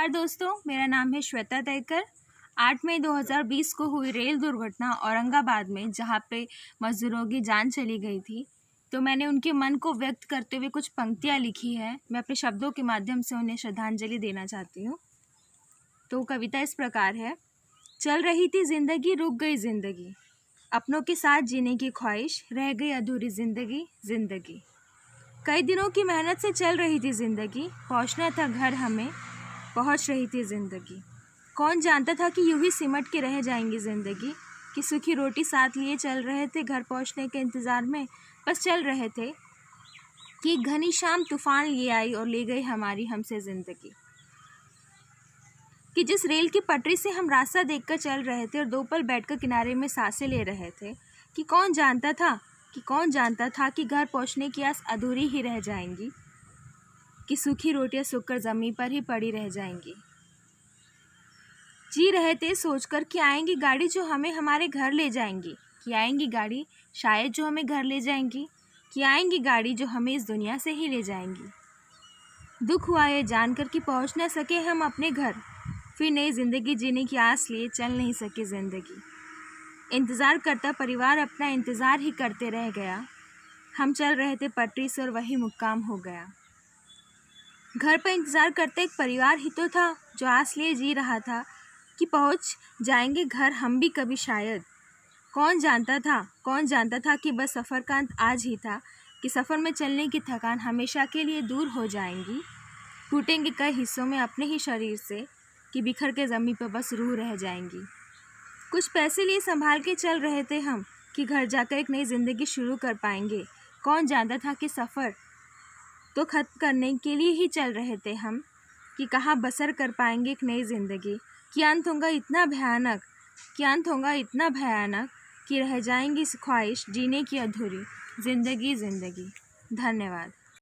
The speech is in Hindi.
नमस्कार दोस्तों, मेरा नाम है श्वेता तैकर। 8 मई 2020 को हुई रेल दुर्घटना औरंगाबाद में, जहां पे मजदूरों की जान चली गई थी, तो मैंने उनके मन को व्यक्त करते हुए कुछ पंक्तियां लिखी है। मैं अपने शब्दों के माध्यम से उन्हें श्रद्धांजलि देना चाहती हूँ। तो कविता इस प्रकार है। चल रही थी जिंदगी, रुक गई जिंदगी, अपनों के साथ जीने की ख्वाहिश, रह गई अधूरी जिंदगी। कई दिनों की मेहनत से चल रही थी जिंदगी, पहुंचना था घर हमें, पहुंच रही थी जिंदगी। कौन जानता था कि यूं ही सिमट के रह जाएंगी जिंदगी, कि सूखी रोटी साथ लिए चल रहे थे घर पहुंचने के इंतज़ार में, बस चल रहे थे कि घनी शाम तूफान लिए आई और ले गई हमारी हमसे ज़िंदगी। कि जिस रेल की पटरी से हम रास्ता देखकर चल रहे थे और दो पल बैठकर किनारे में सांसें ले रहे थे, कि कौन जानता था कि घर पहुंचने की आस अधूरी ही रह जाएंगी, कि सूखी रोटियां सूखकर ज़मीन पर ही पड़ी रह जाएंगी। जी रहे थे सोचकर कि आएंगी गाड़ी जो हमें हमारे घर ले जाएंगी, कि आएंगी गाड़ी शायद जो हमें घर ले जाएंगी, कि आएंगी गाड़ी जो हमें इस दुनिया से ही ले जाएंगी। दुख हुआ ये जानकर कि पहुंच न सके हम अपने घर, फिर नई ज़िंदगी जीने की आस लिए चल नहीं सके ज़िंदगी। इंतज़ार करता परिवार अपना इंतज़ार ही करते रह गया, हम चल रहे थे पटरी से और वही मुक्काम हो गया। घर पर इंतज़ार करते एक परिवार ही तो था, जो आस लिए जी रहा था कि पहुंच जाएंगे घर हम भी कभी शायद। कौन जानता था कि बस सफ़र का अंत आज ही था, कि सफ़र में चलने की थकान हमेशा के लिए दूर हो जाएंगी। टूटेंगे कई हिस्सों में अपने ही शरीर से, कि बिखर के ज़मीन पर बस रूह रह जाएंगी। कुछ पैसे लिए संभाल के चल रहे थे हम, कि घर जाकर एक नई ज़िंदगी शुरू कर पाएंगे। कौन जानता था कि सफ़र तो ख़त्म करने के लिए ही चल रहे थे हम, कि कहाँ बसर कर पाएंगे एक नई ज़िंदगी। कि अंत होगा इतना भयानक कि रह जाएंगी ख्वाहिश जीने की अधूरी ज़िंदगी। धन्यवाद।